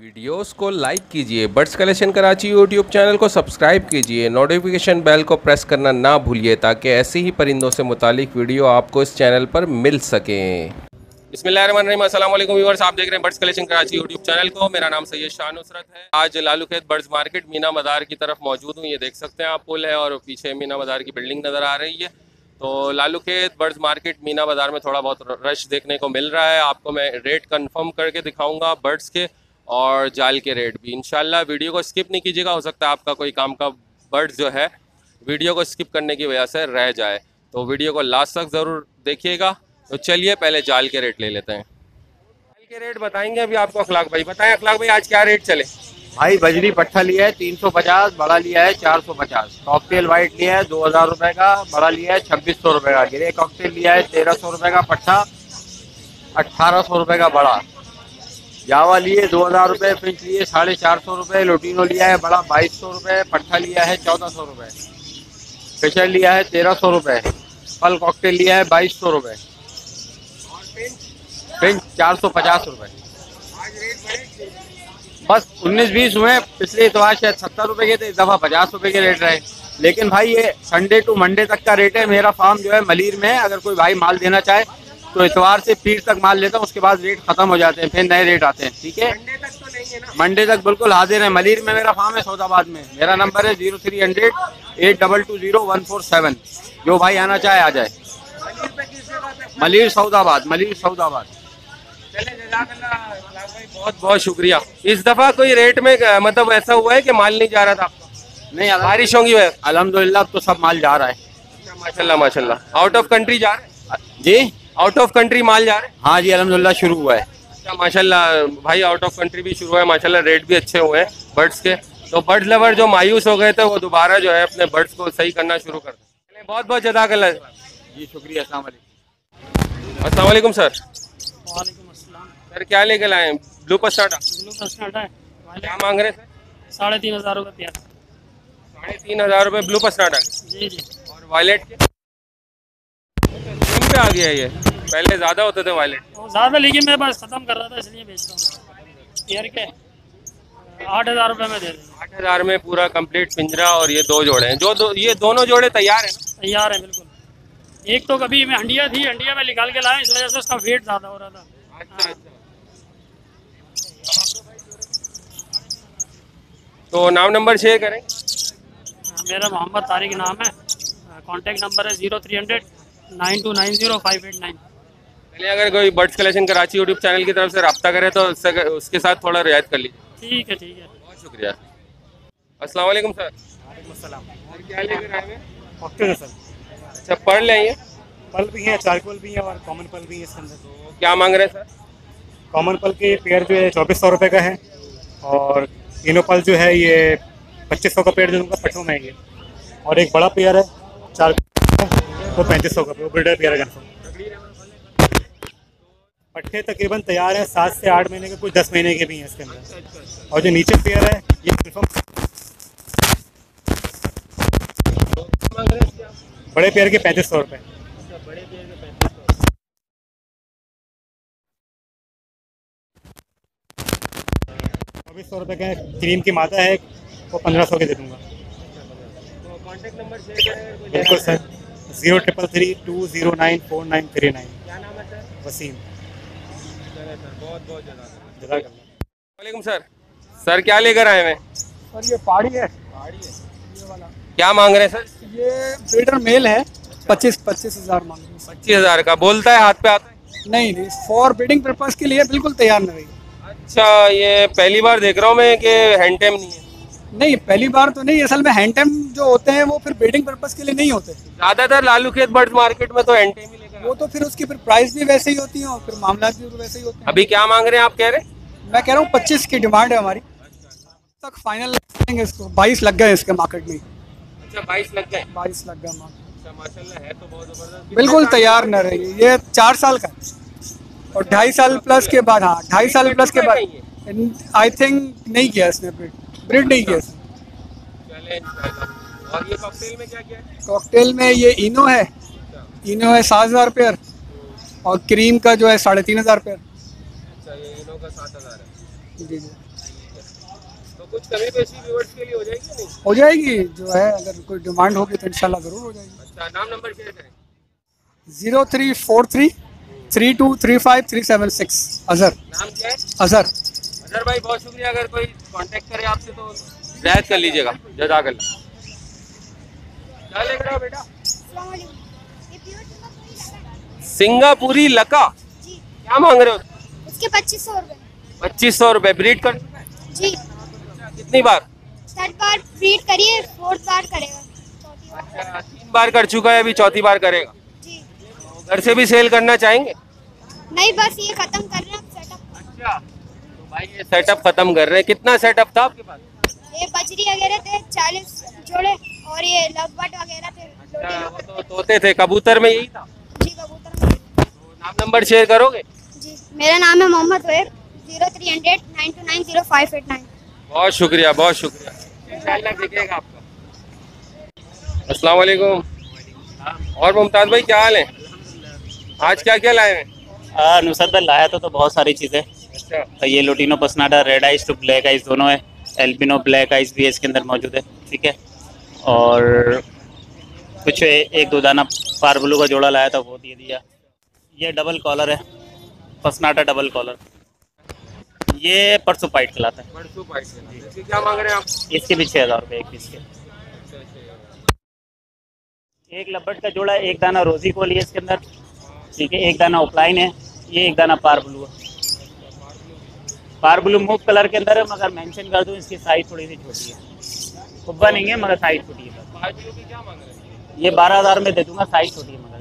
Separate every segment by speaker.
Speaker 1: Videos को like कीजिए, birds collection Karachi YouTube channel को सब्सक्राइब कीजिए, नोटिफिकेशन बेल को प्रेस करना ना भूलिए ताकि ऐसे ही परिंदों से मुतालिक वीडियो आपको इस चैनल पर मिल सकें। बिस्मिल्लाहिर्रहमानिर्रहीम, अस्सलाम वालेकुम व्यूअर्स, आप देख रहे हैं birds collection Karachi YouTube channel को। मेरा नाम सैयद शाह नुसरत है। आज लालू खेत बर्ड्स मार्केट मीना मदार की तरफ मौजूद हूँ। ये देख सकते हैं आप पुल है और पीछे मीना मदार की बिल्डिंग नज़र आ रही है। तो लालू खेत बर्ड्स मार्केट मीना बाज़ार में थोड़ा बहुत रश देखने को मिल रहा है। आपको मैं रेट कंफर्म करके दिखाऊंगा बर्ड्स के और जाल के रेट भी इंशाल्लाह। वीडियो को स्किप नहीं कीजिएगा, हो सकता है आपका कोई काम का बर्ड्स जो है वीडियो को स्किप करने की वजह से रह जाए, तो वीडियो को लास्ट तक ज़रूर देखिएगा। तो चलिए पहले जाल के रेट ले लेते हैं। जाल के रेट बताएंगे अभी आपको अखलाक भाई। बताएं अखलाक भाई, आज क्या रेट चले?
Speaker 2: भाई बजरी पट्ठा लिया है 350, बड़ा लिया है 450। कॉकटेल वाइट लिया है 2000 रुपये का, बड़ा लिया है 2600 रुपये का। ग्रे कॉकटेल लिया है 1300 रुपये का पट्ठा, 1800 रुपये का बड़ा। जावा लिए 2000 रुपये, फिंच लिए 450 रुपये, लोटिनो लिया है बड़ा 2200 रुपये, पट्ठा लिया है 1400 रुपये, फिशर लिया है 1300 रुपये, फल कॉकटेल लिया है 2200 रुपये, फिंच 450 रुपये। बस 19-20 हुए। पिछले इतवार शायद 70 रुपये के थे, इस दफ़ा 50 रुपये के रेट रहे। लेकिन भाई ये संडे टू मंडे तक का रेट है। मेरा फार्म जो है मलीर में है। अगर कोई भाई माल देना चाहे तो इतवार से पीर तक माल लेता हूँ, उसके बाद रेट खत्म हो जाते हैं, फिर नए रेट आते हैं। ठीक है,
Speaker 1: मंडे तक तो नहीं है ना?
Speaker 2: मंडे तक बिल्कुल हाजिर है। मलीर में मेरा फार्म है, सौदाबाद में। मेरा नंबर है 0300 822 147। जो भाई आना चाहे आ जाए। मलीर सौदाबाद, मलीर सौदाबाद।
Speaker 1: चले जज़ाकल्लाह भाई, बहुत बहुत शुक्रिया। इस दफ़ा कोई रेट में मतलब ऐसा हुआ है कि माल नहीं जा रहा था आपका?
Speaker 2: नहीं,
Speaker 1: बारिश होंगी वह?
Speaker 2: अल्हम्दुलिल्लाह, अब तो सब माल जा रहा है।
Speaker 1: अच्छा, माशाल्लाह माशाल्लाह। आउट ऑफ कंट्री जा रहे हैं?
Speaker 2: जी
Speaker 1: आउट ऑफ कंट्री माल जा रहे हैं?
Speaker 2: हाँ जी, अल्हम्दुलिल्लाह शुरू हुआ है।
Speaker 1: अच्छा माशाल्लाह भाई, आउट ऑफ कंट्री भी शुरू है माशाल्लाह। रेट भी अच्छे हुए हैं बर्ड्स के। तो बर्ड्स लवर जो मायूस हो गए थे वो दोबारा जो है अपने बर्ड्स को सही करना शुरू कर दें। बहुत बहुत जज़ाकल्लाह
Speaker 2: जी, शुक्रिया। अस्सलाम वालेकुम।
Speaker 1: अस्सलाम वालेकुम सर।
Speaker 3: वालेकुम अस्सलाम।
Speaker 1: सर क्या लेके लाए हैं? ब्लू पस्टार्टा
Speaker 3: ब्लू पस्टार्टा है,
Speaker 1: क्या मांग रहे हैं सर?
Speaker 3: 3500 रुपये पेयर।
Speaker 1: 3500 रुपये ब्लू पस्टार्टा के।
Speaker 3: जी जी।
Speaker 1: और वायलेट के कम पे आ गया ये, पहले ज़्यादा होते थे वायलेट।
Speaker 3: वो ज़्यादा, लेकिन मैं बस ख़त्म कर रहा था इसलिए बेचता हूँ। पेयर के 8000 रुपये में दे देंगे।
Speaker 1: 8000 में पूरा कंप्लीट पिंजरा और ये दो जोड़े हैं। ये दोनों जोड़े तैयार हैं ना?
Speaker 3: तैयार है बिल्कुल। एक तो कभी में हंडिया थी, हंडिया में निकाल के लाए, इस वजह से उसका वेट ज़्यादा हो रहा था।
Speaker 1: अच्छा अच्छा। तो नाम नंबर शेयर करें।
Speaker 3: मेरा मोहम्मद तारिक नाम है। कॉन्टेक्ट नंबर है 0300 9290 589।
Speaker 1: पहले अगर कोई birds collection Karachi YouTube channel की तरफ से रब्ता करे तो उसके साथ थोड़ा रियायत कर लीजिए।
Speaker 3: ठीक है ठीक है।
Speaker 1: बहुत शुक्रिया। अस्सलाम वालेकुम सर।
Speaker 4: वालेकुम अस्सलाम।
Speaker 1: सर क्या लेकर आए हैं?
Speaker 4: ऑक्टेल है सर।
Speaker 1: अच्छा, पढ़ लें ये?
Speaker 4: पल भी है, चारकोल भी है और कॉमन पल भी है इसके अंदर।
Speaker 1: तो क्या मांग रहे हैं सर?
Speaker 4: कॉमन पल के पेयर जो है 2400 रुपये का है, और इनो पल जो है ये 2500 का पेयर दे दूँगा पट्टों में ये। और एक बड़ा पेयर है 4 वो 3500 का, वो ब्रीडर पेयर है कन्फर्म। पट्टे तकरीबन तैयार हैं, 7 से 8 महीने के, कुछ 10 महीने के भी हैं इसके अंदर। और जो नीचे पेयर है ये कन्फर्म बड़े पेयर के 3500 रुपये। 2400 रुपये का क्रीम की मादा है, वो 1500 के दे दूँगा।
Speaker 1: कॉन्टेक्ट नंबर शेयर करें।
Speaker 4: बिल्कुल सर, 0333 209 4939।
Speaker 1: क्या नाम है सर?
Speaker 4: वसीम।
Speaker 1: बहुत बहुत जज़ाकल्लाह।
Speaker 4: जज़ाकल्लाह।
Speaker 1: वालेकुम सर। सर क्या लेकर आए हैं?
Speaker 5: सर ये पहाड़ी है,
Speaker 1: ये वाला क्या मांग रहे हैं सर?
Speaker 5: ये ब्रीडर मेल है। 25 हज़ार मांग रहे हैं।
Speaker 1: 25,000 का बोलता है, हाथ पे आता है?
Speaker 5: नहीं नहीं, फॉर ब्रीडिंग पर्पज के लिए बिल्कुल तैयार नहीं।
Speaker 1: अच्छा, ये पहली बार देख रहा हूँ मैं कि हैंडटेम नहीं है।
Speaker 5: नहीं, पहली बार तो नहीं। असल में हैंडटेम जो होते हैं वो फिर ब्रीडिंग पर्पज के लिए नहीं होते।
Speaker 1: ज्यादातर लालू खेत बर्ड्स मार्केट में तो हैंडटेम ही लेकर
Speaker 5: वो तो फिर उसकी फिर प्राइस भी वैसे ही होती है और फिर मामला भी वैसे ही होते हैं।
Speaker 1: अभी क्या मांग रहे हैं आप कह रहे हैं?
Speaker 5: मैं कह रहा हूँ 25 की डिमांड है हमारी। तक फाइनल इसको 22 लग गए इसके मार्केट में।
Speaker 1: अच्छा, 22 लग गए।
Speaker 5: 22 लग गए मार्केट।
Speaker 1: अच्छा माशाल्लाह, है तो बहुत जबरदस्त।
Speaker 5: बिल्कुल तैयार न रही। ये 4 साल का है और 2.5 साल प्लस के बाद, हाँ 2.5 साल प्लस के बाद आई थिंक नहीं किया इसने, ब्रीड नहीं किया इसने।
Speaker 1: चले इंशाल्लाह। और ये कॉकटेल में क्या क्या है?
Speaker 5: कॉकटेल में ये इनो है, इनो है 7000 पेयर, और क्रीम का जो है 3500 पेयर।
Speaker 1: अच्छा, ये इनो का 7000 है।
Speaker 5: जी जी।
Speaker 1: तो कुछ कमी पेशी व्यूअर्स के लिए हो जाएगी नहीं?
Speaker 5: हो जाएगी, जो है अगर कोई डिमांड होगी तो इंशाल्लाह ज़रूर हो जाएगी।
Speaker 1: अच्छा, नाम नंबर शेयर करें।
Speaker 5: 0343 3235 अजहर।
Speaker 1: नाम क्या है?
Speaker 5: अजहर।
Speaker 1: अजहर भाई बहुत शुक्रिया। अगर कोई कांटेक्ट करे आपसे तो रियायत कर लीजिएगा। जज़ाकल्लाह। क्या लेकर आओ बेटा? सिंगापुरी लका क्या मांग रहे हो?
Speaker 6: इसके 2500 रुपए।
Speaker 1: 2500 रुपए। ब्रीड कर
Speaker 6: जी।
Speaker 1: कितनी बार?
Speaker 6: 3rd बार ब्रीड करिए, 4th बार करेगा।
Speaker 1: अच्छा, 3 बार कर चुका है, अभी 4थी बार करेगा।
Speaker 6: जी।
Speaker 1: तो घर से भी सेल करना चाहेंगे?
Speaker 6: नहीं, बस ये खत्म कर रहे हैं सेटअप।
Speaker 1: अच्छा, तो भाई ये सेटअप खत्म कर रहे हैं। कितना सेटअप था आपके पास?
Speaker 6: ये बजरी वगैरह थे 40 जोड़े, और ये लवबर्ड वगैरह थे।
Speaker 1: अच्छा, वो तो तोते थे। कबूतर में यही था?
Speaker 6: जी, कबूतर में।
Speaker 1: तो नाम नंबर शेयर करोगे?
Speaker 6: जी, मेरा नाम है मोहम्मद वेब। 0300 929 0589।
Speaker 1: बहुत शुक्रिया, बहुत शुक्रिया। इंशाल्लाह दिखेगा आपका। अस्सलाम वालेकुम। और मुमताज भाई क्या हाल है? आज क्या क्या लाए हैं?
Speaker 7: नुसरत भाई लाया तो बहुत सारी चीज़ें।
Speaker 1: अच्छा,
Speaker 7: ये लोटिनो पसनाडा red eyes to black eyes दोनों है। एल्बिनो ब्लैक आइज भी इसके अंदर मौजूद है, ठीक है। और कुछ एक दो दाना पारबलू का जोड़ा लाया था, वो दे दिया। ये डबल कॉलर है, पसनाडा डबल कॉलर। ये परसों पाइट खिलाता है।
Speaker 1: परसों पाइट से। इसके क्या मांग रहे हैं आप?
Speaker 7: इसके भी 6000 रुपये एक पीस के। एक लब्बट का जोड़ा, एक दाना रोजी कोल है इसके अंदर, ठीक है। एक दाना ओपलाइन है, ये एक दाना पारबलू है। पारबलू मूव कलर के अंदर है, मगर मेंशन कर दूं इसकी साइज थोड़ी सी छोटी है। खुब्बा नहीं है मगर साइज छोटी है।
Speaker 1: पारबलू की क्या मांग रहे हैं?
Speaker 7: ये 12000 में दे दूंगा, साइज छोटी है मगर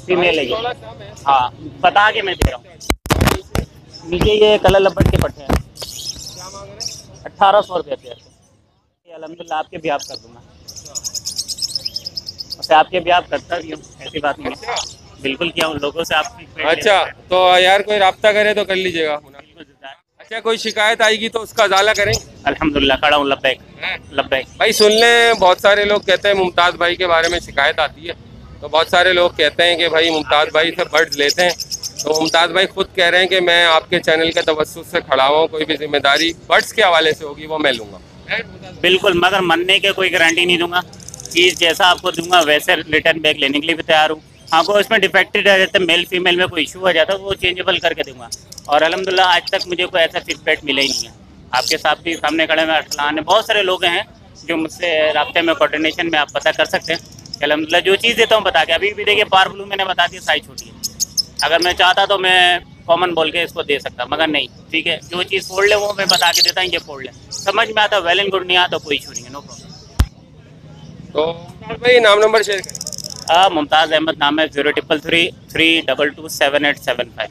Speaker 7: फीमेल है ये। हाँ, बता के मैं दे रहा हूँ। नीचे ये कलर लब्बट के पट्टे हैं।
Speaker 1: क्या मांग रहे हैं?
Speaker 7: 1800 रुपये पेयर। ये अल्हम्दुलिल्लाह आपके भी आप कर दूंगा। वैसे आपके भी आप करता भी हूँ, ऐसी बात नहीं है। बिल्कुल किया उन लोगों से आप feedback ले
Speaker 1: अच्छा,
Speaker 7: सकते हैं।
Speaker 1: तो यार कोई राब्ता करे तो कर लीजिएगा।
Speaker 7: बिल्कुल जाए।
Speaker 1: अच्छा, कोई शिकायत आएगी तो उसका अजाला करेंगे।
Speaker 7: अल्हम्दुलिल्लाह खड़ा हूँ, लब्बैक लब्बैक।
Speaker 1: भाई सुन लें, बहुत सारे लोग कहते हैं मुमताज़ भाई के बारे में शिकायत आती है, तो बहुत सारे लोग कहते हैं कि भाई मुमताज़ भाई से बर्ड्स लेते हैं, तो मुमताज़ भाई खुद कह रहे हैं कि मैं आपके चैनल के तवज्जुह से खड़ा हुआ हूँ, कोई भी जिम्मेदारी बर्ड्स के हवाले से होगी वो मैं लूँगा।
Speaker 7: बिल्कुल, मगर मनने के कोई गारंटी नहीं दूंगा। चीज़ जैसा आपको दूंगा वैसे रिटर्न बैक लेने के लिए भी तैयार हूँ। हाँ, को इसमें डिफेक्टेड आ जाता है, मेल फीमेल में कोई इशू आ जाता है, वो चेंजेबल करके दूंगा। और अल्हम्दुलिल्लाह आज तक मुझे कोई ऐसा फीडबैक मिला ही नहीं है। आपके साथ भी सामने खड़े में अरसलान है, बहुत सारे लोग हैं जो मुझसे राब्ते में कोऑर्डिनेशन में आप पता कर सकते हैं। अल्हम्दुलिल्लाह जो चीज़ देता हूँ बता के, अभी भी देखिए पारबलू मैंने बता दिया साइज छोटी है। अगर मैं चाहता तो मैं कॉमन बोल के इसको दे सकता, मगर नहीं, ठीक है। जो चीज़ फोल्ड है वो मैं बता के देता हूँ, ये फोल्ड है, समझ में आता, वेल एंड गुड, नहीं आता कोई इशू नहीं है, नो प्रॉब्लम।
Speaker 1: तो मुमताज़ भाई नाम नंबर शेयर करें।
Speaker 7: मुमताज़ अहमद नाम है। 0333 322 7875।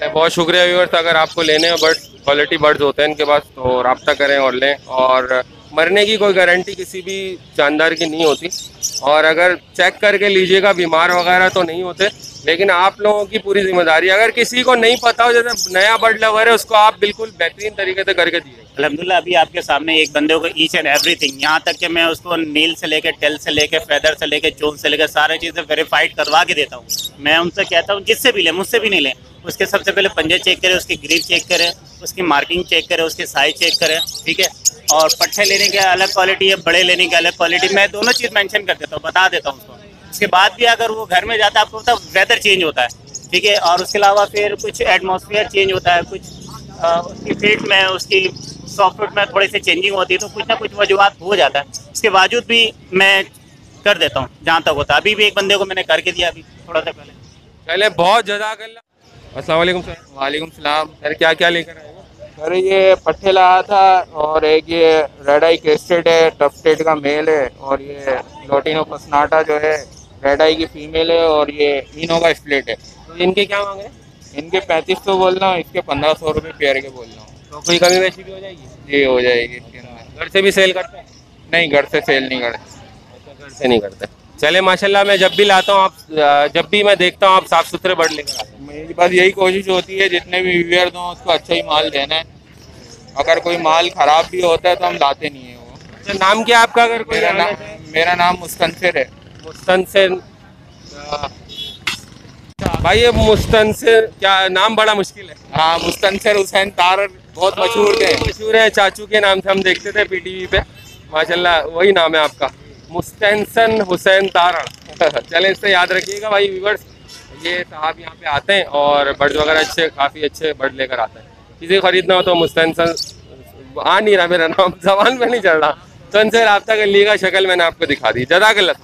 Speaker 1: बहुत शुक्रिया व्यूअर्स। अगर आपको लेने हैं बर्ड्स, क्वालिटी बर्ड्स होते हैं इनके पास, तो रब्ता करें और लें। और मरने की कोई गारंटी किसी भी जानदार की नहीं होती, और अगर चेक करके लीजिएगा, बीमार वगैरह तो नहीं होते, लेकिन आप लोगों की पूरी जिम्मेदारी। अगर किसी को नहीं पता हो, जैसे नया बर्ड लवर है, उसको आप बिल्कुल बेहतरीन तरीके से करके दीजिए।
Speaker 7: अल्हम्दुलिल्लाह अभी आपके सामने एक बंदे को ईच एंड एवरीथिंग, यहाँ तक कि मैं उसको नील से लेके, टेल से लेके, फेदर से लेके, चोन से लेके सारी चीज़ें वेरीफाइड करवा के देता हूँ। मैं उनसे कहता हूँ जिससे भी लें, मुझसे भी नहीं लें, उसके सबसे पहले पंजे चेक करें, उसकी ग्रिप चेक करें, उसकी मार्किंग चेक करें, उसकी साइज चेक करें, ठीक है। और पट्टे लेने के अलग क्वालिटी है, बड़े लेने की अलग क्वालिटी, मैं दोनों चीज़ मेंशन कर देता हूँ, बता देता हूँ उसको। उसके बाद भी अगर वो घर में जाता है, आपको पता वेदर चेंज होता है, ठीक है। और उसके अलावा फिर कुछ एटमॉस्फेयर चेंज होता है, कुछ उसकी फीट में, उसकी सॉफ्टवेयर में थोड़ी सी चेंजिंग होती है, तो कुछ ना कुछ वजूहत हो जाता है। उसके बावजूद भी मैं कर देता हूँ जहाँ तक होता है। अभी भी एक बंदे को मैंने करके दिया अभी थोड़ा सा पहले।
Speaker 1: चले, बहुत जज़ाकल्लाह। अस्सलाम वालेकुम सर।
Speaker 2: वालेकुम सलाम।
Speaker 1: सर क्या क्या लेकर आए?
Speaker 2: सर ये पट्टे लाया था, और एक ये रेड आई क्रेस्टेड है, टफ स्टेट का मेल है, और ये लोटिनो पसनाटा जो है रेड आई की फीमेल है, और ये इनो का स्प्लिट है।
Speaker 1: तो इनके क्या मांग रहे हैं?
Speaker 2: इनके 3500 बोल रहा हूँ, इसके 1500 रुपये पेयर के बोल रहा हूँ।
Speaker 1: तो कोई कमी बेची भी हो जाएगी?
Speaker 2: जी हो जाएगी इसके अंदर।
Speaker 1: घर से भी सेल करते हैं?
Speaker 2: नहीं, घर से सेल नहीं करते।
Speaker 1: अच्छा, घर से नहीं करते। चले माशाल्लाह, मैं जब भी लाता हूँ, आप जब भी मैं देखता हूँ आप साफ़ सुथरे बर्ड लेकर आते हैं।
Speaker 2: मेरी बस यही कोशिश होती है जितने भी व्यूअर्स हों उसको अच्छा ही माल देना है। अगर कोई माल ख़राब भी होता है तो हम लाते नहीं है वो।
Speaker 1: अच्छा, नाम क्या आपका? अगर कोई
Speaker 2: मेरा नाम मुस्तनसिर है।
Speaker 1: मुस्तनसिर। भाई ये मुस्तनसिर क्या नाम, बड़ा मुश्किल है।
Speaker 2: हाँ, मुस्तनसिर हुसैन तार
Speaker 1: बहुत मशहूर हैं, चाचू के नाम से हम देखते थे पीटीवी पे। माशाल्लाह वही नाम है आपका, मुस्तहसन हुसैन तारण। चलें, इससे याद रखिएगा भाई व्यूअर्स, ये साहब यहाँ पे आते हैं और बर्ड वगैरह अच्छे, काफ़ी अच्छे बर्ड लेकर आते हैं। किसी खरीदना हो तो मुस्तहसन, आ नहीं रहा मेरा नाम, जबान पे नहीं चढ़ रहा, तो इनसे रब्ता कर लीजिएगा। शक्ल मैंने आपको दिखा दी। जज़ाकल्लाह।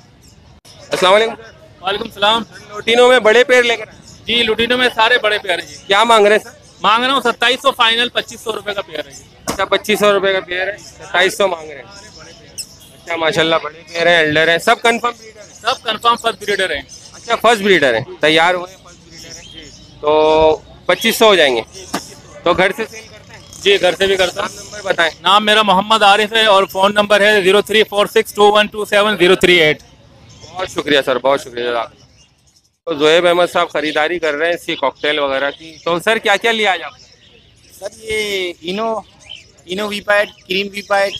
Speaker 1: अस्सलाम वालेकुम।
Speaker 8: वालेकुम सलाम।
Speaker 1: लुटीनों में बड़े पेड़ लेकर आए
Speaker 8: जी, लुटीनों में सारे बड़े पेयर हैं जी।
Speaker 1: क्या मांग रहे हैं सर?
Speaker 8: मांग रहा हूँ 2700 फाइनल, 2500 रुपए का पेयर है जी।
Speaker 1: अच्छा, 2500 रुपये का पेयर है, 2700 मांग रहे हैं। अच्छा माशाल्लाह, बड़े पेयर हैं, एल्डर हैं, सब कंफर्म ब्रीडर हैं?
Speaker 8: सब कंफर्म फर्स्ट ब्रीडर हैं।
Speaker 1: अच्छा, फर्स्ट ब्रीडर हैं, तैयार हुए फर्स्ट ब्रीडर हैं, तो 2500 हो जाएंगे। तो घर से सेल करते हैं?
Speaker 8: जी, घर से भी करता हूँ।
Speaker 1: नंबर बताएं।
Speaker 8: नाम मेरा मोहम्मद आरिफ है और फ़ोन नंबर है 03462127
Speaker 1: बहुत शुक्रिया सर, बहुत शुक्रिया। तो ज़ोएब अहमद साहब खरीदारी कर रहे हैं इसकी कॉकटेल वगैरह की। तो सर क्या क्या लिया आज आपने?
Speaker 7: सर ये इनो वीपैड, क्रीम वीपैड,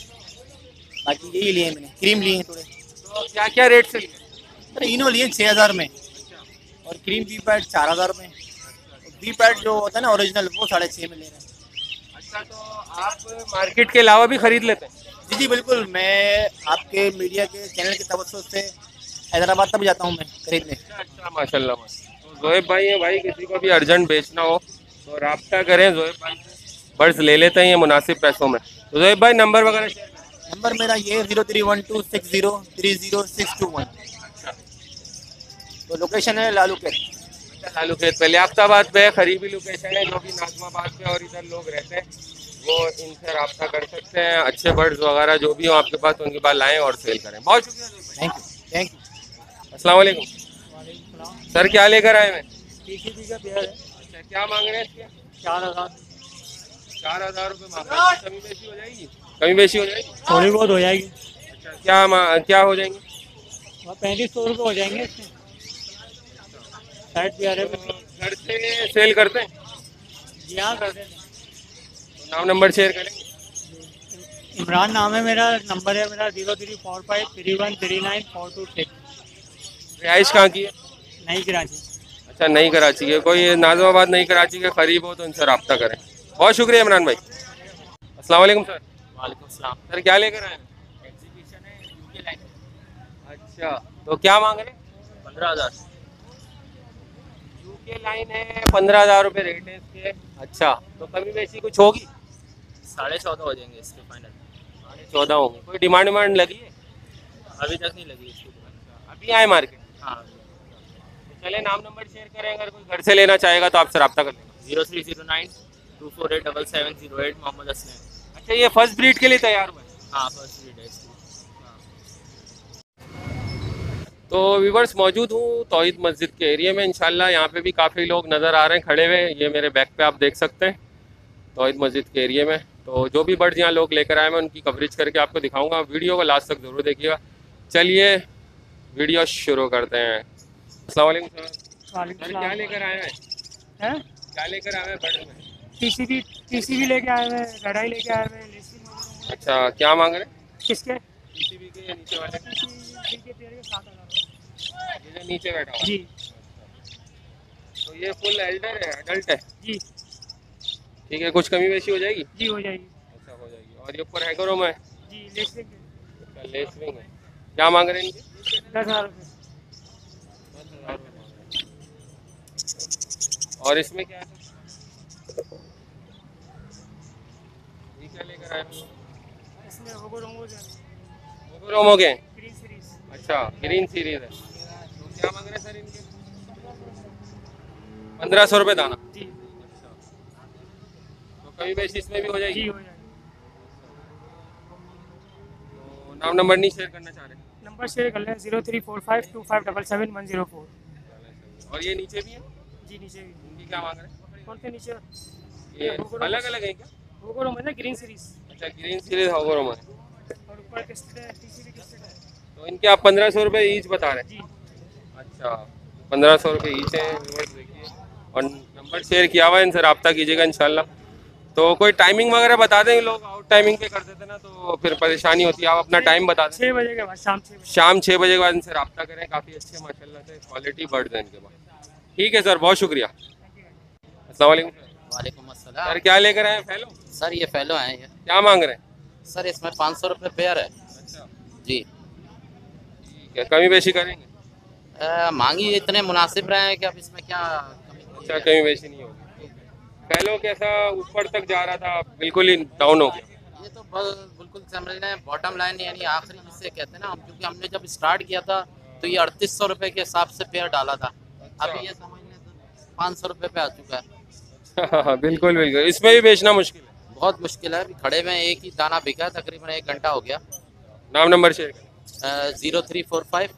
Speaker 7: बाकी यही लिए हैं मैंने, क्रीम लिए हैं थोड़े।
Speaker 1: तो क्या क्या रेट से लिए?
Speaker 7: सर इनो लिए 6000 में और क्रीम वीपैड 4000 में। वीपैड जो होता है ना ओरिजिनल, वो 6.5 में ले रहे हैं।
Speaker 1: अच्छा, तो आप मार्केट के अलावा भी खरीद लेते हैं?
Speaker 7: जी जी बिल्कुल, मैं आपके मीडिया के चैनल के तवज्जुह से हैदराबाद तक भी जाता हूँ मैं खरीदने।
Speaker 1: अच्छा माशाल्लाह। तो ज़ोएब भाई हैं भाई, किसी को भी अर्जेंट बेचना हो तो रब्ता करें ज़ोएब भाई से, बर्ड्स ले लेते हैं ये मुनासिब पैसों में। तो ज़ोएब भाई नंबर वगैरह शेयर करें।
Speaker 7: नंबर मेरा ये 031260300621। तो लोकेशन है लालू खेत।
Speaker 1: अच्छा, लालू खेत पे लियाकताबाद पे करीबी लोकेशन है, जो भी नाज़माबाद पे और इधर लोग रहते हैं वो इनसे रब्ता कर सकते हैं। अच्छे बर्ड्स वगैरह जो भी हो आपके पास, उनके पास लाएँ और सेल करें। बहुत शुक्रिया।
Speaker 7: Thank you.
Speaker 1: अस्सलाम वालेकुम सर, क्या लेकर आए हैं?
Speaker 3: टीसीबी का पेयर है।
Speaker 1: अच्छा, क्या मांग रहे हैं इसके?
Speaker 3: 4000।
Speaker 1: 4000 रुपये मांग रहे हैं। कमी बेशी हो जाएगी? कमी बेशी हो जाएगी?
Speaker 3: थोड़ी बहुत हो जाएगी।
Speaker 1: अच्छा, क्या हो जाएंगे?
Speaker 3: 3500 रुपये हो जाएंगे इसमें। साइड पेयर है।
Speaker 1: घर से सेल करते हैं?
Speaker 3: जी हाँ, कर देते हैं।
Speaker 1: तो नाम नंबर शेयर करेंगे?
Speaker 3: इमरान नाम है मेरा, नंबर है मेरा 0345313942
Speaker 1: रिहाइश कहाँ की है?
Speaker 3: नई कराची।
Speaker 1: अच्छा, नई कराची के, कोई नाज़माबाद नई कराची के करीब हो तो इनसे रब्ता करें। बहुत शुक्रिया इमरान भाई। अस्सलाम वालेकुम सर।
Speaker 8: वालेकुम सलाम।
Speaker 1: सर क्या लेकर आए?
Speaker 8: एग्जीबिशन है यूके लाइन।
Speaker 1: अच्छा, तो क्या मांग रहे हैं?
Speaker 8: 15000।
Speaker 1: यूके लाइन है, 15000 रुपये रेट है इसके। अच्छा, तो कमी बेशी कुछ होगी?
Speaker 8: 14.5 हो जाएंगे इसके फाइनल।
Speaker 1: 14.5 होंगे। कोई डिमांड लगी है?
Speaker 8: अभी तक नहीं लगी इसकी डिमांड।
Speaker 1: अभी आए मार्केट?
Speaker 8: हाँ।
Speaker 1: तो चले नाम नंबर शेयर करें, अगर कोई घर से लेना चाहेगा तो आपसे रब्ता कर लेगा।
Speaker 8: 0309248708 मोहम्मद असलम।
Speaker 1: अच्छा, ये फर्स्ट ब्रीड के लिए तैयार हुआ है?
Speaker 8: हाँ, फर्स्ट ब्रीड है इसकी।
Speaker 1: तो व्यूवर्स, मौजूद हूँ तौहीद मस्जिद के एरिया में। इंशाल्लाह यहाँ पे भी काफ़ी लोग नज़र आ रहे हैं खड़े हुए। ये मेरे बैक पे आप देख सकते हैं तौहीद मस्जिद के एरिया में। तो जो भी बर्ड्स यहाँ लोग लेकर आए मैं उनकी कवरेज करके आपको दिखाऊंगा। वीडियो को लास्ट तक ज़रूर देखिएगा। चलिए वीडियो शुरू करते हैं। अस्सलाम वालेकुम सर। सर क्या लेकर आए हैं? क्या लेकर आए हैं बर्ड में?
Speaker 3: टीसीबी लेके आए हुए, लड़ाई लेके आए हुए।
Speaker 1: अच्छा, क्या मांग रहे हैं?
Speaker 3: किसके?
Speaker 1: टीसीबी के नीचे वाले?
Speaker 3: टीसीबी के पेयर के 7000।
Speaker 1: ये जो नीचे बैठा हुआ?
Speaker 3: जी।
Speaker 1: तो ये फुल एल्डर है, अडल्ट है?
Speaker 3: जी।
Speaker 1: ठीक है, कुछ कमी बेशी हो जाएगी?
Speaker 3: जी हो जाएगी।
Speaker 1: अच्छा, हो जाएगी। और ये ऊपर हैगरोम है?
Speaker 3: जी, लेसविंग है।
Speaker 1: अच्छा, लेसविंग है। क्या मांग रहे हैं इनके?
Speaker 3: 10,000 रुपये।
Speaker 1: और इसमें क्या है? ये क्या लेकर आए?
Speaker 3: इसमें होगो
Speaker 1: रोमो के?
Speaker 3: Green series.
Speaker 1: अच्छा, ग्रीन सीरीज है। तो क्या मांग रहे हैं सर इनके? 1500 रुपये दाना?
Speaker 3: जी।
Speaker 1: अच्छा, तो कभी बेशी इसमें भी हो जाएगी?
Speaker 3: जी हो जाएगी।
Speaker 1: तो नाम नंबर नहीं शेयर करना चाह रहे?
Speaker 3: नंबर शेयर कर लें 034525777104।
Speaker 1: और ये नीचे भी है?
Speaker 3: जी नीचे भी।
Speaker 1: इनकी क्या मांग रहे हैं?
Speaker 3: कौन से नीचे?
Speaker 1: ये अलग अलग है क्या?
Speaker 3: होगो रोम है ना, ग्रीन सीरीज।
Speaker 1: अच्छा, ग्रीन सीरीज होगो रोम है।
Speaker 3: और ऊपर किस्टेड है, टीसीबी किस्टेड है।
Speaker 1: तो इनके आप 1500 रुपये ईच बता रहे हैं?
Speaker 3: जी।
Speaker 1: अच्छा, 1500 रुपये ईच है। देखिए, और नंबर शेयर किया हुआ है, इनसे रब्ता कीजिएगा इंशाल्लाह। तो कोई टाइमिंग वगैरह बता दें, लोग आउट टाइमिंग पे कर देते ना तो फिर परेशानी होती है। आप अपना टाइम बता दें।
Speaker 3: 6 बजे के बाद,
Speaker 1: शाम 6 बजे के बाद इनसे रब्ता करें। काफ़ी अच्छे माशाल्लाह से क्वालिटी बर्ड्स हैं इनके पास। ठीक है सर, बहुत शुक्रिया। अस्सलाम वालेकुम।
Speaker 8: वालेकुम अस्सलाम।
Speaker 9: सलाम।
Speaker 1: सर क्या लेकर आए फैलो?
Speaker 9: सर ये फैलो हैं ये।
Speaker 1: क्या मांग रहे हैं?
Speaker 9: सर इसमें 500 रुपये पेयर है।
Speaker 1: अच्छा
Speaker 9: जी।
Speaker 1: ठीक है, कमी बेशी करेंगे?
Speaker 9: मांगी इतने मुनासिब रहे हैं कि अब इसमें क्या कमी।
Speaker 1: अच्छा, कमी बेशी नहीं होगी। फैलो कैसा ऊपर तक जा रहा था, बिल्कुल ही डाउन हो गया।
Speaker 9: ये तो बिल्कुल समझ लें बॉटम लाइन यानी आखिरी जिससे कहते हैं ना, क्योंकि हमने जब स्टार्ट किया था तो ये 3800 रुपये के हिसाब से पेयर डाला था। अभी ये समझ लें 500 रुपये पे आ चुका है।
Speaker 1: हाँ बिल्कुल बिल्कुल, इसमें भी बेचना मुश्किल है।
Speaker 9: बहुत मुश्किल है, अभी खड़े में एक ही दाना बिका है, तकरीबन 1 घंटा हो गया।
Speaker 1: नाम नंबर शेयर करें।
Speaker 9: 0345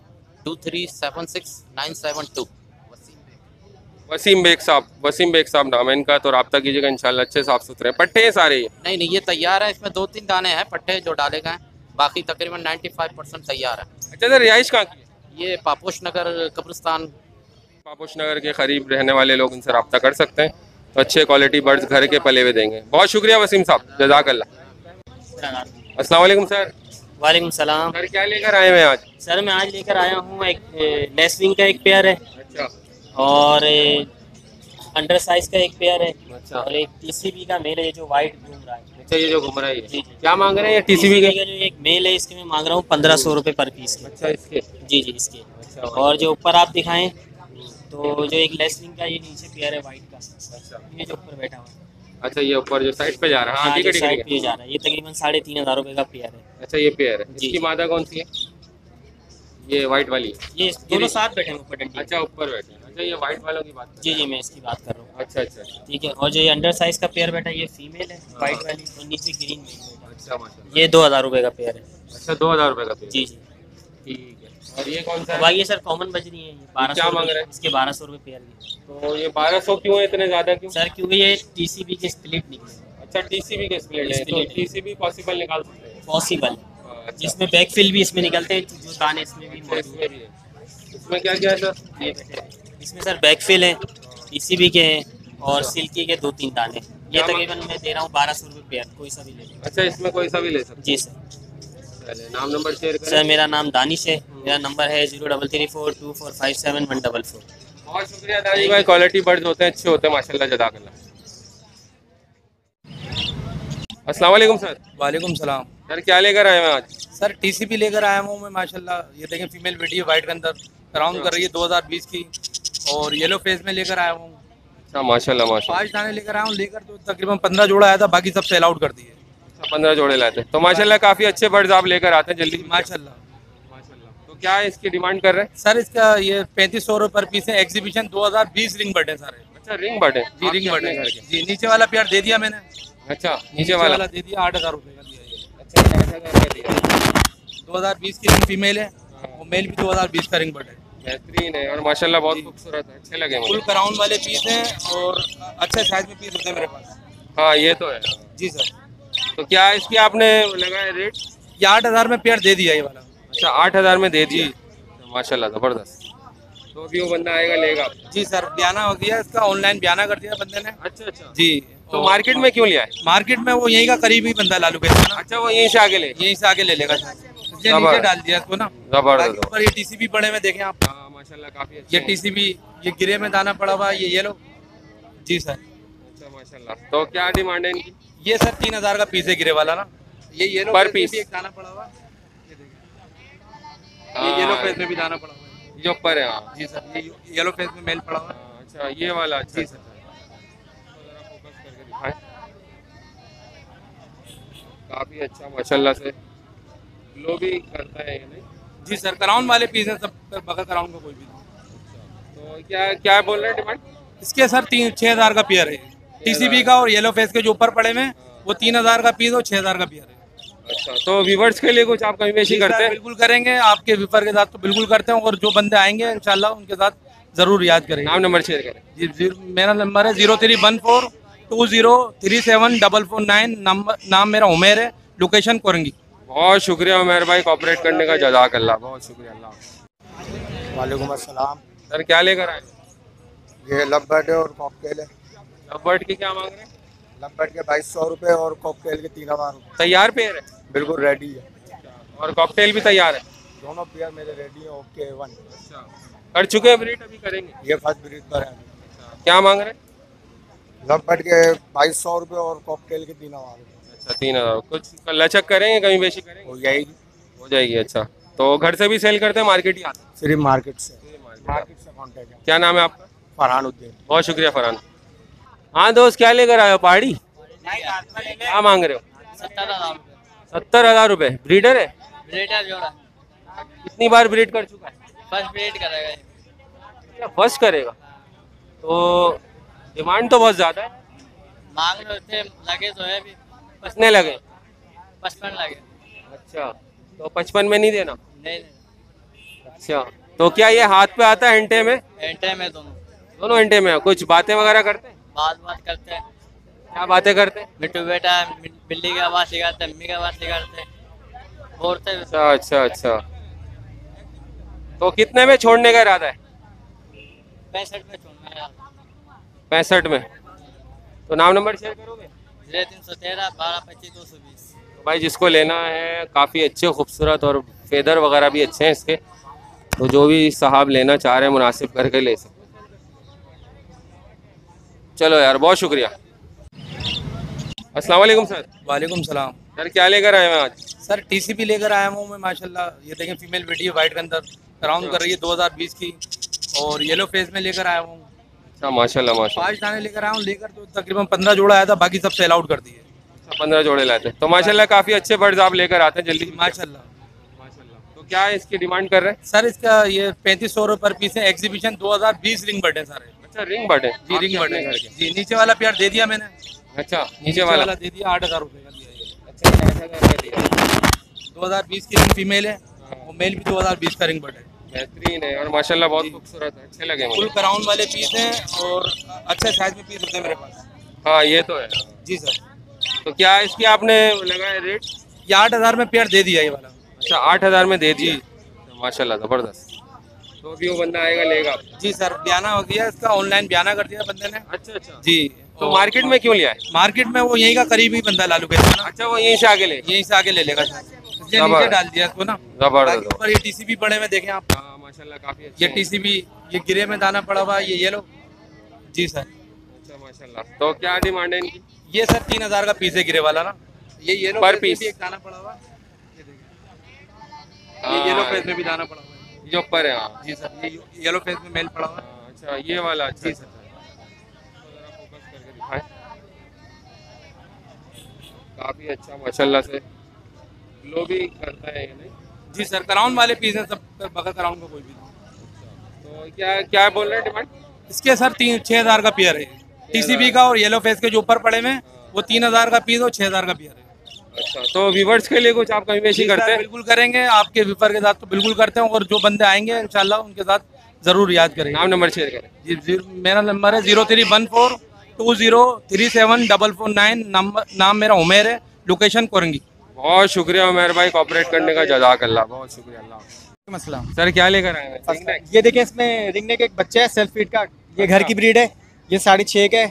Speaker 9: 2376 972।
Speaker 1: वसीम बेग साहब, वसीम बेग साहब नाम है इनका, तो रब्ता कीजिएगा इंशाल्लाह। अच्छे साफ सुथरे पट्टे हैं सारे ये?
Speaker 9: नहीं नहीं, ये तैयार है, इसमें 2-3 दाने हैं पट्टे जो डाले गए हैं, बाकी तकरीबन 95% तैयार है।
Speaker 1: अच्छा सर, रिहाइश कहाँ की है?
Speaker 9: ये पापोश नगर कब्रिस्तान।
Speaker 1: पापोश नगर के करीब रहने वाले लोग इनसे रब्ता कर सकते हैं, तो अच्छे क्वालिटी बर्ड्स घर के पले हुए देंगे। बहुत शुक्रिया वसीम साहब, जज़ाकल्लाह। अस्सलाम वालेकुम सर।
Speaker 10: वालेकुम सलाम।
Speaker 1: सर क्या लेकर आए हैं आज?
Speaker 10: सर मैं आज लेकर आया हूँ एक लेसविंग का एक पेयर है।
Speaker 1: अच्छा।
Speaker 10: और अंडर साइज का एक पेयर है।
Speaker 1: अच्छा।
Speaker 10: और एक टीसीबी का मेल है जो वाइट घूम रहा है।
Speaker 1: अच्छा, ये जो घूम रहा है ये क्या मांग रहे हैं? टीसीबी के
Speaker 10: जो एक मेल है इसके मैं मांग रहा हूँ 1500 रुपये पर पीस के।
Speaker 1: अच्छा, इसके?
Speaker 10: जी जी इसके।
Speaker 1: अच्छा।
Speaker 10: और जो ऊपर आप दिखाएं तो जो एक लेसविंग का ये नीचे पेयर है वाइट का।
Speaker 1: अच्छा।
Speaker 10: ये जो ऊपर बैठा हुआ है।
Speaker 1: अच्छा, ये ऊपर जो साइड पे जा रहा है? हाँ,
Speaker 10: जो साइड पे जा रहा है, ये तकरीबन 3500 रुपये का पेयर है।
Speaker 1: अच्छा, ये पेयर है। इसकी मादा कौन सी है? ये वाइट वाली?
Speaker 10: ये दोनों साथ बैठे हैं ऊपर डंडी।
Speaker 1: अच्छा, ऊपर बैठे हैं। अच्छा, ये वाइट वालों की बात?
Speaker 10: जी जी मैं इसकी बात कर रहा हूँ।
Speaker 1: अच्छा अच्छा,
Speaker 10: ठीक है। और जो ये अंडर साइज का पेयर बैठा है ये फीमेल है वाइट वाली, और नीचे ग्रीन में बैठा है।
Speaker 1: अच्छा माशाल्लाह।
Speaker 10: ये 2000 रुपये का पेयर है।
Speaker 1: अच्छा, 2000 रुपये का पेयर?
Speaker 10: जी जी
Speaker 1: ठीक है। और ये कौन सा है?
Speaker 10: भाई ये सर कॉमन बजरी है, ये 1200
Speaker 1: क्या मांग रहे हैं?
Speaker 10: इसके 1200 रुपये पेयर है।
Speaker 1: तो ये 1200 क्यों है, इतने ज़्यादा क्यों?
Speaker 10: सर क्योंकि ये टीसीबी के स्प्लिट निकले।
Speaker 1: अच्छा, टीसीबी के स्प्लिट है, तो टीसीबी पॉसिबल निकाल सकते हैं?
Speaker 10: पॉसिबल, जिसमें बैकफिल भी इसमें निकलते हैं, जो दाने इसमें भी मौजूद
Speaker 1: है। इसमें क्या क्या है सर?
Speaker 10: ये इसमें सर बैकफिल है, टीसीबी के हैं और सिल्की के 2-3 दाने। ये तकरीबन मैं दे रहा हूँ 1200 रुपये पेयर, कोई सा भी ले।
Speaker 1: अच्छा, इसमें कोई सा भी ले सकते?
Speaker 10: जी सर।
Speaker 1: चलिए, नाम नंबर शेयर करें।
Speaker 10: सर मेरा नाम दानिश है, मेरा नंबर है 03342457
Speaker 1: बहुत शुक्रिया दानिश भाई। क्वालिटी बर्ड्स होते हैं, अच्छे होते हैं माशाल्लाह, जज़ाकल्लाह। अस्सलाम वालेकुम सर।
Speaker 11: वालेकुम सलाम।
Speaker 1: सर क्या लेकर आए हैं आज?
Speaker 11: सर टीसीबी लेकर आया हूँ मैं माशाल्लाह। ये देखें फीमेल बेटी है वाइट के अंदर, राउंड कर रही है 2020 की, और येलो फेस में लेकर आया हूँ।
Speaker 1: अच्छा माशाल्लाह माशाल्लाह।
Speaker 11: 5 दाने लेकर आया हूँ, लेकर तो तकरीबन 15 जोड़ा आया था, बाकी सब सेल आउट कर दिए।
Speaker 1: अच्छा, 15 जोड़े लाते हैं, तो माशाल्लाह काफ़ी अच्छे बर्ड्स आप लेकर आते हैं जल्दी
Speaker 11: माशाल्लाह।
Speaker 1: तो क्या है इसकी डिमांड कर रहे हैं?
Speaker 11: सर इसका ये 3500 रुपये पर पीस है। एग्जीबिशन 2020 रिंग बर्ड है सारे।
Speaker 1: अच्छा, रिंग बर्ड है?
Speaker 11: जी रिंग बर्ड है जी। नीचे वाला पेयर दे दिया मैंने।
Speaker 1: अच्छा, नीचे वाला
Speaker 11: दे दिया 8000 रुपये का दिया।
Speaker 1: अच्छा, 8000 का दिया।
Speaker 11: 2020 की रिंग फीमेल है, वो मेल भी 2020 का रिंग बर्ड है।
Speaker 1: बेहतरीन है और माशाल्लाह बहुत खूबसूरत है, अच्छे लगे मुझे।
Speaker 11: फुल क्राउन वाले पीस हैं और अच्छे साइज में पीस होते हैं मेरे पास।
Speaker 1: हाँ ये तो है।
Speaker 11: जी सर।
Speaker 1: तो क्या इसकी आपने लगाया रेट?
Speaker 11: ये 8000 में पेयर दे दिया ये वाला।
Speaker 1: अच्छा, 8000 में दे दिए, माशाल्लाह ज़बरदस्त। तो अभी वो बंदा आएगा लेगा?
Speaker 11: जी सर, बयाना हो गया इसका, ऑनलाइन बयाना कर दिया बंदे ने।
Speaker 1: अच्छा अच्छा
Speaker 11: जी।
Speaker 1: तो मार्केट में क्यों लिया है?
Speaker 11: मार्केट में वो यहीं का करीबी बंदा लालू के।
Speaker 1: अच्छा, वो यहीं से आगे ले?
Speaker 11: यहीं से आगे ले लेगा सर, इसलिए नीचे डाल दिया इसको ना।
Speaker 1: जबरदस्त।
Speaker 11: ऊपर ये टीसीबी पड़े हुए देखें आप।
Speaker 1: हाँ माशाल्लाह काफी अच्छा।
Speaker 11: ये टीसीबी, ये गिरे में दाना पड़ा हुआ, ये येलो। जी सर।
Speaker 1: अच्छा माशाल्लाह। तो क्या डिमांड है इनकी?
Speaker 11: ये सर 3000 का पीस है गिरे वाला ना। ये येलो
Speaker 1: पर पीस
Speaker 11: एक दाना पड़ा हुआ, ये देखिए। ये येलो फेस में भी दाना पड़ा हुआ है,
Speaker 1: जो ऊपर है। हाँ
Speaker 11: जी सर, ये येलो फेस में मेल पड़ा हुआ है।
Speaker 1: अच्छा, ये वाला? अच्छा
Speaker 11: जी सर।
Speaker 1: फोकस करके दिखाएं। काफी अच्छा माशाल्लाह से लो भी करता है ये, नहीं?
Speaker 11: जी सर, क्राउन वाले पीस हैं सब, बगैर क्राउन का कोई भी नहीं।
Speaker 1: तो क्या क्या बोल रहे हैं डिमांड
Speaker 11: इसके? सर 6000 का पेयर है टीसीबी का, और येलो फेस के जो ऊपर पड़े में वो 3000 का पीस और 6000 का पेयर है।
Speaker 1: अच्छा, तो व्यूवर्स के लिए कुछ आप कमी बेशी करते हैं?
Speaker 11: बिल्कुल करेंगे, आपके व्यूवर के साथ तो बिल्कुल करते हैं, और जो बंदे आएंगे इंशाल्लाह उनके साथ जरूर याद करेंगे।
Speaker 1: नाम नंबर शेयर करें।
Speaker 11: जी, मेरा नंबर है 0314203449। नाम मेरा उमेर है, लोकेशन कोरंगी।
Speaker 1: बहुत शुक्रिया उमेर भाई कोऑपरेट करने का, जज़ाकल्लाह, बहुत शुक्रिया। अल्लाह।
Speaker 12: वालेकुम अस्सलाम।
Speaker 1: सर क्या लेकर आए?
Speaker 12: ये लवबर्ड है और कॉकटेल है।
Speaker 1: लवबर्ड की क्या मांग रहे हैं?
Speaker 12: लवबर्ड के 2200 रुपये और कॉकटेल के 3000 रुपये।
Speaker 1: तैयार पेयर है?
Speaker 12: बिल्कुल रेडी है।
Speaker 1: और कॉकटेल भी तैयार है?
Speaker 12: दोनों पेयर मेरे रेडी हैं। Okay one.
Speaker 1: अच्छा, कर चुके हैं ब्रीड, अभी करेंगे?
Speaker 12: ये फर्स्ट ब्रीड पर है।
Speaker 1: क्या मांग रहे हैं?
Speaker 12: गब्बट के 2200 रुपये और कॉकटेल के 3000 रुपये।
Speaker 1: अच्छा 3000। कुछ लचक करेंगे, कहीं बेची करेंगे?
Speaker 12: हो जाएगी।
Speaker 1: हो जाएगी। अच्छा, तो घर से भी सेल करते हैं, मार्केट ही आते हैं?
Speaker 12: सिर्फ मार्केट से कॉन्टेक्ट है।
Speaker 1: क्या नाम है आपका?
Speaker 12: फरहानुद्दीन।
Speaker 1: बहुत शुक्रिया फरहान। हाँ दोस्त, क्या लेकर आए हो? पहाड़ी क्या मांग रहे हो?
Speaker 3: 70,000
Speaker 1: 70,000 रुपये। ब्रीडर है?
Speaker 3: ब्रीडर जोड़ा
Speaker 1: कितनी बार ब्रीड कर चुका है?
Speaker 3: फर्स्ट ब्रीड करेगा ये।
Speaker 1: क्या फर्स्ट करेगा? तो डिमांड तो बहुत ज़्यादा है।
Speaker 3: मांग रहे थे, लगे तो है भी।
Speaker 1: कितने लगे?
Speaker 3: 55 लगे।
Speaker 1: अच्छा, तो 55 में नहीं देना?
Speaker 3: नहीं।
Speaker 1: अच्छा, तो क्या ये हाथ पे आता है एंटे में?
Speaker 3: एंटे में
Speaker 1: दोनों एंटे में। कुछ बातें वगैरह करते हैं?
Speaker 3: बात करते हैं।
Speaker 1: क्या बातें करते हैं?
Speaker 3: मिट्टू बेटा, बिल्ली की आवाज़ सिखाते, अम्मी की आवाज़ सिखाते, बोलते।
Speaker 1: अच्छा अच्छा अच्छा। तो कितने में छोड़ने का इरादा है?
Speaker 3: 65 में छोड़ना है।
Speaker 1: 65 में। तो नाम नंबर शेयर करोगे?
Speaker 3: 0313 12 25 220।
Speaker 1: भाई जिसको लेना है, काफ़ी अच्छे खूबसूरत और फेदर वगैरह भी अच्छे हैं इसके, तो जो भी साहब लेना चाह रहे हैं मुनासिब करके ले सकते। चलो यार, बहुत शुक्रिया। अस्सलाम वालेकुम सर।
Speaker 11: वालेकुम सलाम।
Speaker 1: सर क्या लेकर आए हैं आज?
Speaker 11: सर टीसीबी लेकर आया हूँ मैं माशाल्लाह। ये देखें फीमेल वीडियो वाइट के अंदर राउंड कर रही है 2020 की, और येलो फेस में लेकर आया हूँ।
Speaker 1: अच्छा माशाल्लाह माशाल्लाह।
Speaker 11: 5 दाने लेकर आया हूँ। लेकर तो तकरीबन 15 जोड़ा आया था, बाकी सब सेल आउट कर दिए।
Speaker 1: 15 जोड़े लाते हैं, तो माशाल्लाह काफ़ी अच्छे बर्ड्स आप लेकर आते हैं जल्दी।
Speaker 11: माशाल्लाह।
Speaker 1: तो क्या इसकी डिमांड कर रहे हैं?
Speaker 11: सर इसका ये 3500 रुपये पर पीस है। एग्जीबिशन 2020 रिंग बर्ड है सारे।
Speaker 1: अच्छा रिंग बर्ड है
Speaker 11: जी, रिंग बर्ड है जी। नीचे वाला पेयर दे दिया मैंने।
Speaker 1: अच्छा नीचे वाला
Speaker 11: दे दिया 8000 रुपये का दिया है।
Speaker 1: अच्छा 8000 का दिया।
Speaker 11: 2020 की रिंग फीमेल है और मेल भी 2020 का रिंग बर्ड है।
Speaker 1: बेहतरीन है और माशाल्लाह बहुत खूबसूरत है, अच्छे लगे मुझे।
Speaker 11: फुल क्राउन वाले पीस हैं और अच्छे साइज में पीस होते हैं मेरे पास।
Speaker 1: हाँ ये तो है
Speaker 11: जी सर।
Speaker 1: तो क्या इसकी आपने लगाया रेट?
Speaker 11: ये 8000 में पेयर दे दिया ये वाला।
Speaker 1: अच्छा 8000 में दे दिया। माशाल्लाह ज़बरदस्त। तो अभी वो बंदा आएगा लेगा?
Speaker 11: जी सर, बयाना हो गया इसका, ऑनलाइन बयाना कर दिया बंदे ने।
Speaker 1: अच्छा अच्छा
Speaker 11: जी।
Speaker 1: तो मार्केट में क्यों लिया है?
Speaker 11: मार्केट में वो यहीं का करीबी बंदा लालू के।
Speaker 1: अच्छा वो यहीं से आगे ले?
Speaker 11: यहीं से आगे ले लेगा सर, इसलिए नीचे डाल दिया इसको ना।
Speaker 1: जबरदस्त।
Speaker 11: ऊपर ये टीसीबी पड़े में देखें आप।
Speaker 1: हाँ माशाल्लाह काफी
Speaker 11: ये टीसीबी, ये गिरे में दाना पड़ा हुआ, ये येलो। जी सर।
Speaker 1: अच्छा माशाल्लाह। तो क्या डिमांड है इनकी?
Speaker 11: ये सर 3000 का पीस है गिरे वाला ना। ये येलो
Speaker 1: पर पीस
Speaker 11: एक दाना पड़ा हुआ, ये देखिए। ये येलो फेस में भी दाना पड़ा हुआ है,
Speaker 1: जो ऊपर है। हाँ
Speaker 11: जी सर। ये येलो फेस में मेल पड़ा हुआ है।
Speaker 1: अच्छा ये वाला। अच्छा
Speaker 11: जी सर।
Speaker 1: फोकस करके दिखाएं। काफी अच्छा माशाल्लाह से ग्लो भी करता है ये नहीं?
Speaker 11: जी सर, क्राउन वाले पीस हैं सब, बगैर क्राउन का कोई भी नहीं।
Speaker 1: तो क्या क्या बोल रहे हैं डिमांड
Speaker 11: इसके? सर 6,000 का पेयर है टीसीबी का, और येलो फेस के जो ऊपर पड़े में वो 3000 का पीस और 6,000 का पेयर है।
Speaker 1: अच्छा, तो व्यूवर्स के लिए कुछ आप कमी पेशी करते हैं?
Speaker 11: बिल्कुल करेंगे, आपके व्यूवर के साथ तो बिल्कुल करते हैं, और जो बंदे आएंगे इंशाल्लाह उनके साथ जरूर याद करेंगे।
Speaker 1: नाम नंबर शेयर करें।
Speaker 11: जी, मेरा नंबर है 0314 20374449। नाम मेरा उमेर है, लोकेशन कोरंगी।
Speaker 1: बहुत शुक्रिया उमेर भाई कोऑपरेट करने का, जज़ाकल्लाह, बहुत शुक्रिया। अल्लाह
Speaker 13: मसला।
Speaker 1: सर क्या लेकर आए हैं?
Speaker 13: ये देखें, इसमें रिंगनेक एक बच्चा है सेल्फ फीड का, ये घर की ब्रीड है, ये 6.5 का है,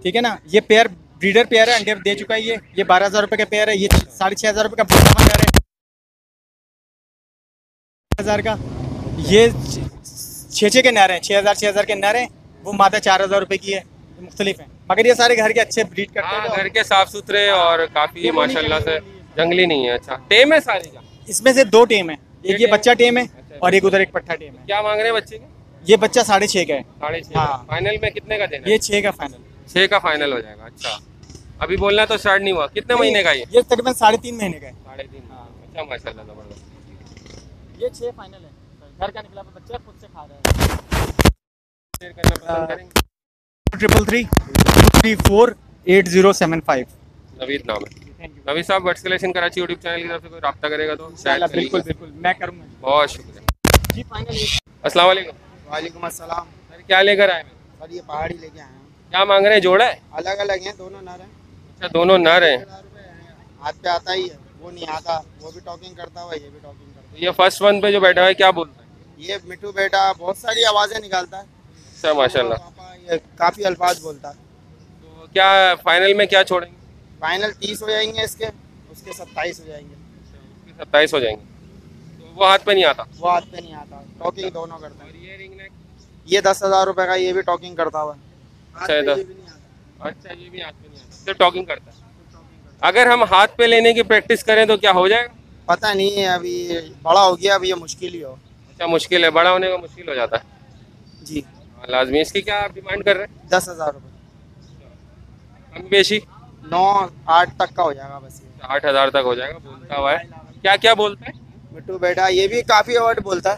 Speaker 13: ठीक है ना। ये पेयर ब्रीडर पेयर है, अंडे दे चुका है। ये 12,000 रुपये का पेयर है। ये 6,500 रुपये का बोटा पेयर है, 1000 का। ये 6 के नर हैं, 6,000 के नर हैं। वो मादा 4,000 रुपये की है। मुख्तलिफ है, मगर ये सारे घर के अच्छे ब्रीड करते हैं।
Speaker 1: घर के साफ सुथरे और काफी माशाल्लाह से जंगली नहीं है। अच्छा टेम है सारे का?
Speaker 13: इसमें से 2 टेम है, एक ये बच्चा टेम है और एक उधर एक पट्ठा टेम है।
Speaker 1: क्या मांग रहे हैं बच्चे के?
Speaker 13: ये बच्चा 6.5 का है।
Speaker 1: 6.5।
Speaker 13: हाँ।
Speaker 1: फाइनल में कितने का देना?
Speaker 13: ये 6 का फाइनल।
Speaker 1: 6 का फाइनल हो जाएगा। अच्छा अभी बोलना तो स्टार्ट नहीं हुआ। कितने महीने का
Speaker 13: ये तकरीबन 3.5 महीने का है।
Speaker 1: 3.5। अच्छा माशाल्लाह जबरदस्त।
Speaker 13: ये 6 फाइनल है। घर का निकला बच्चा, खुद से खा रहा है।
Speaker 1: शेयर करना पसंद करेंगे?
Speaker 13: 333-48075।
Speaker 1: नवीद नाम है। नवीद साहब birds collection Karachi YouTube channel की तरफ से कोई रब्ता करेगा तो शायद।
Speaker 13: बिल्कुल बिल्कुल मैं करूँगा।
Speaker 1: बहुत शुक्रिया
Speaker 13: जी। फाइनल।
Speaker 1: अस्सलाम वालेकुम।
Speaker 12: वालेकुम अस्सलाम।
Speaker 1: सर क्या लेकर आए हैं?
Speaker 12: सर ये पहाड़ी लेके आए हैं।
Speaker 1: क्या मांग रहे हैं? जोड़ा है?
Speaker 12: अलग अलग हैं, दोनों नर हैं।
Speaker 1: अच्छा दोनों नर हैं।
Speaker 12: हाथ पे आता ही है, वो नहीं आता, वो भी टॉकिंग करता हुआ, ये भी टॉकिंग करता है।
Speaker 1: ये फर्स्ट वन पे जो बैठा है क्या बोलता है?
Speaker 12: ये मिठू बेटा बहुत सारी आवाज़ें निकालता है।
Speaker 1: अच्छा माशाल्लाह।
Speaker 12: ये काफ़ी अल्फाज बोलता है।
Speaker 1: तो क्या फाइनल में क्या छोड़ेंगे?
Speaker 12: फाइनल 30 हो जाएंगे इसके, उसके 27 हो जाएंगे।
Speaker 1: 27 हो जाएंगे। तो वो हाथ पे नहीं आता?
Speaker 12: वो हाथ पे नहीं आता, टॉकिंग दोनों करता है। ये 10,000 रुपये का, ये भी टॉकिंग करता हुआ।
Speaker 1: अच्छा अच्छा, ये भी हाथ में नहीं आता, सिर्फ टॉकिंग करता है। अगर हम हाथ पे लेने की प्रैक्टिस करें तो क्या हो जाएगा?
Speaker 12: पता नहीं है, अभी बड़ा हो गया, अभी ये मुश्किल ही हो।
Speaker 1: अच्छा, मुश्किल है, बड़ा होने का मुश्किल हो जाता है
Speaker 12: जी।
Speaker 1: लाजमी। इसकी क्या आप डिमांड कर रहे हैं?
Speaker 12: 10,000 रुपये।
Speaker 1: कम बेशी
Speaker 12: 9-8 तक का हो जाएगा बस।
Speaker 1: 8,000 तक हो जाएगा। बोलता हुआ है, क्या क्या बोलता है?
Speaker 12: मिट्टू बेटा, ये भी काफी वर्ड बोलता है।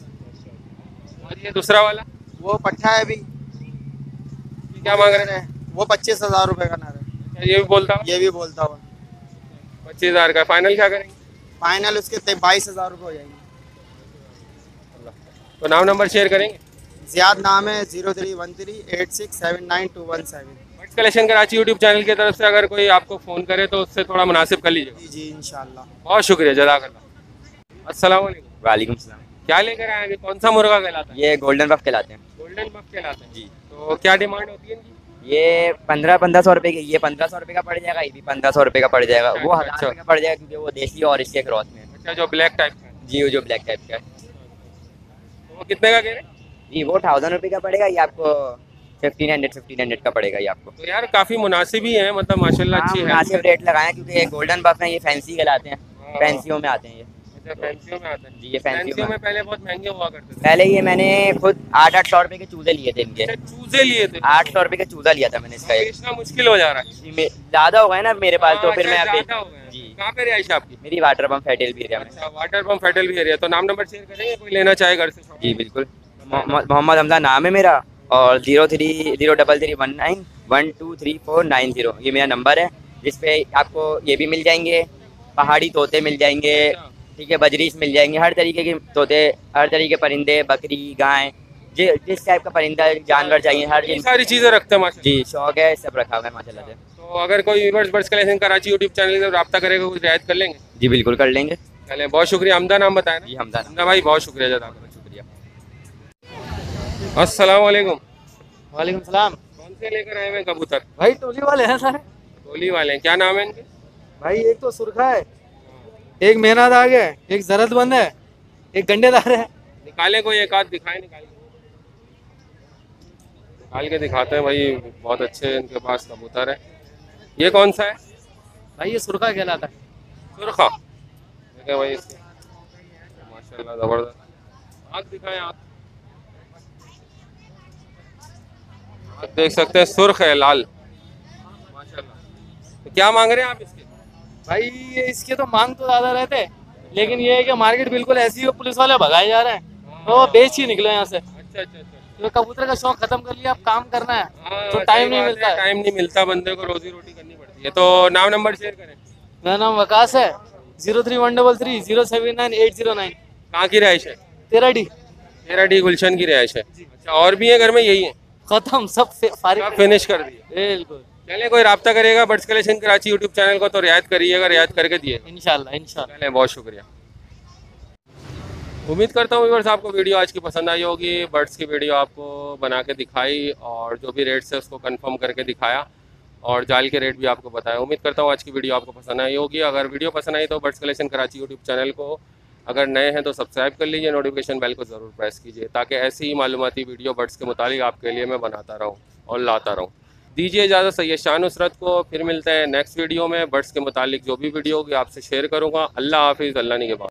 Speaker 1: और ये दूसरा वाला
Speaker 12: वो पट्ठा है अभी,
Speaker 1: क्या मांग रहे हैं?
Speaker 12: वो 25,000 रुपये का नारा है।
Speaker 1: ये भी बोलता हुआ?
Speaker 12: ये भी बोलता हुआ।
Speaker 1: 25,000 का फाइनल क्या करेंगे?
Speaker 12: फाइनल उसके 22,000 रुपये हो जाएंगे।
Speaker 1: तो नाम नंबर शेयर करेंगे?
Speaker 12: जियाद नाम है, 031386792117।
Speaker 1: Birds collection Karachi YouTube channel की तरफ से अगर कोई आपको फ़ोन करे तो उससे थोड़ा मुनासिब कर लीजिए।
Speaker 12: जी इंशाल्लाह।
Speaker 1: बहुत शुक्रिया, जज़ाकल्लाह। अस्सलाम वालेकुम।
Speaker 14: वालेकुम सलाम।
Speaker 1: क्या लेकर आए हैं? कौन सा मुर्गा कहलाता है?
Speaker 14: ये गोल्डन बफ कहलाते हैं।
Speaker 1: गोल्डन बफ कहलाते हैं जी। तो क्या डिमांड होती है इनकी?
Speaker 14: ये 1500 रुपये की, ये 1500 रुपये का पड़ जाएगा, ये भी 1500 रुपये का पड़ जाएगा।
Speaker 1: अच्छा,
Speaker 14: वो
Speaker 1: अच्छा,
Speaker 14: 1000 रुपये का पड़ जाएगा क्योंकि वो देसी और इसके क्रॉस में।
Speaker 1: अच्छा, जो ब्लैक टाइप का है।
Speaker 14: जी, वो जो ब्लैक टाइप का है।
Speaker 1: तो वो कितने का कह रहे हैं?
Speaker 14: जी, वो 1000 रुपये का पड़ेगा, ये आपको 1500 का पड़ेगा ये आपको।
Speaker 1: तो यार काफ़ी मुनासिब ही है, मतलब माशाल्लाह अच्छी है।
Speaker 14: मुनासिब रेट लगाए क्योंकि ये गोल्डन बफ है, ये फैंसी कहलाते हैं, फैंसियों में आते हैं ये।
Speaker 1: अच्छा, फैंसियों में आते हैं
Speaker 14: जी, ये फैंसियों में
Speaker 1: पहले बहुत महंगे हुआ करते थे।
Speaker 14: पहले ये मैंने खुद 800 रुपये के चूजे लिए थे इनके।
Speaker 1: चूजे लिए थे?
Speaker 14: 800 रुपये का चूजा लिया था मैंने इसका।
Speaker 1: बेचना मुश्किल हो जा रहा है।
Speaker 14: ज़्यादा हो गए ना मेरे पास, तो फिर मैं अभी।
Speaker 1: जी, कहाँ पे रिहाइश आपकी?
Speaker 14: मेरी वाटर पम्प फेडरल भी एरिया में।
Speaker 1: अच्छा, वाटर पम्प फेडरल भी एरिया। तो नाम नंबर शेयर करेंगे, कोई लेना चाहे घर से?
Speaker 14: जी बिल्कुल, मोहम्मद हमजा नाम है मेरा, और 030319123490 ये मेरा नंबर है, जिस पे आपको ये भी मिल जाएंगे, पहाड़ी तोते मिल जाएंगे, ठीक है, बजरीश मिल जाएंगे, हर तरीके के तोते, हर तरीके के परिंदे, बकरी, गाय, जिस टाइप का परिंदा जानवर चाहिए हर
Speaker 1: सारी चीज़ें रखते हैं माशाल्लाह।
Speaker 14: जी, शौक है, सब रखा हुआ है माशाल्लाह से।
Speaker 1: तो अगर कोई viewers birds collection Karachi YouTube channel से रब्ता करेगा, कुछ रियायत कर लेंगे?
Speaker 14: जी बिल्कुल कर लेंगे।
Speaker 1: चले, बहुत शुक्रिया। हमदा नाम बताया ना?
Speaker 14: जी हमदा
Speaker 1: भाई, बहुत शुक्रिया, जज़ाकल्लाह। शुक्रिया। अस्सलाम वालेकुम।
Speaker 15: वालेकुम सलाम।
Speaker 1: कौन से लेकर आए हैं कबूतर?
Speaker 15: भाई टोली वाले हैं सारे।
Speaker 1: टोली वाले हैं, क्या नाम है इनके?
Speaker 15: भाई एक तो सुरखा है, एक मेहनत आ गया, एक जरतबंद है, एक गंडेदार है।
Speaker 1: निकाले कोई एक आध दिखाए, निकाल के दिखाते हैं भाई। बहुत अच्छे इनके पास कबूतर है। ये कौन सा है
Speaker 15: भाई? ये सुरखा कहलाता है।
Speaker 1: सुरखा देखिए भाई, इसकी माशाल्लाह जबरदस्त आँख दिखाएं। आँख देख सकते हैं, सुर्ख है, लाल माशाल्लाह। तो क्या मांग रहे हैं आप इसके?
Speaker 15: भाई ये इसके तो मांग तो ज्यादा रहते हैं, लेकिन ये है कि मार्केट बिल्कुल ऐसी है, पुलिस वाले भगाए जा रहे हैं, तो वो बेच ही निकले यहाँ से।
Speaker 1: अच्छा अच्छा अच्छा।
Speaker 15: तो कबूतर का शौक खत्म कर लिया, अब काम करना है तो टाइम नहीं मिलता है।
Speaker 1: टाइम नहीं मिलता, बंदे को रोजी रोटी करनी पड़ती है। तो नाम नंबर शेयर करें।
Speaker 15: मेरा नाम वकास है, 03133079
Speaker 1: कहाँ की रिहाइश है?
Speaker 15: 13D
Speaker 1: गुलशन की रिहाइश है। अच्छा, और भी है घर में? यही है,
Speaker 15: खत्म, सब
Speaker 1: फिनिश कर दिए।
Speaker 15: बिल्कुल।
Speaker 1: चले, कोई राब्ता करेगा birds collection Karachi YouTube channel को तो रियायत करिएगा, रियायत करके दिए
Speaker 15: इंशाल्लाह इंशाल्लाह।
Speaker 1: चले, बहुत शुक्रिया। उम्मीद करता हूँ व्यूअर्स आपको वीडियो आज की पसंद आई होगी। बर्ड्स की वीडियो आपको बना के दिखाई और जो भी रेट्स है उसको कंफर्म करके दिखाया और जाल के रेट भी आपको बताया। उम्मीद करता हूँ आज की वीडियो आपको पसंद आई होगी। अगर वीडियो पसंद आई तो birds collection Karachi YouTube channel को अगर नए हैं तो सब्सक्राइब कर लीजिए, नोटिफिकेशन बेल को ज़रूर प्रेस कीजिए ताकि ऐसी ही मालूमाती वीडियो बर्ड्स के मुतालिक आपके लिए मैं बनाता रहूँ और लाता रहूँ। दीजिए इजाज़त, सैयद शाह नुसरत को। फिर मिलते हैं नेक्स्ट वीडियो में। बर्ड्स के मुतालिक जो भी वीडियो होगी आपसे शेयर करूँगा। अल्लाह हाफिज़, अल्लाह निगहबान।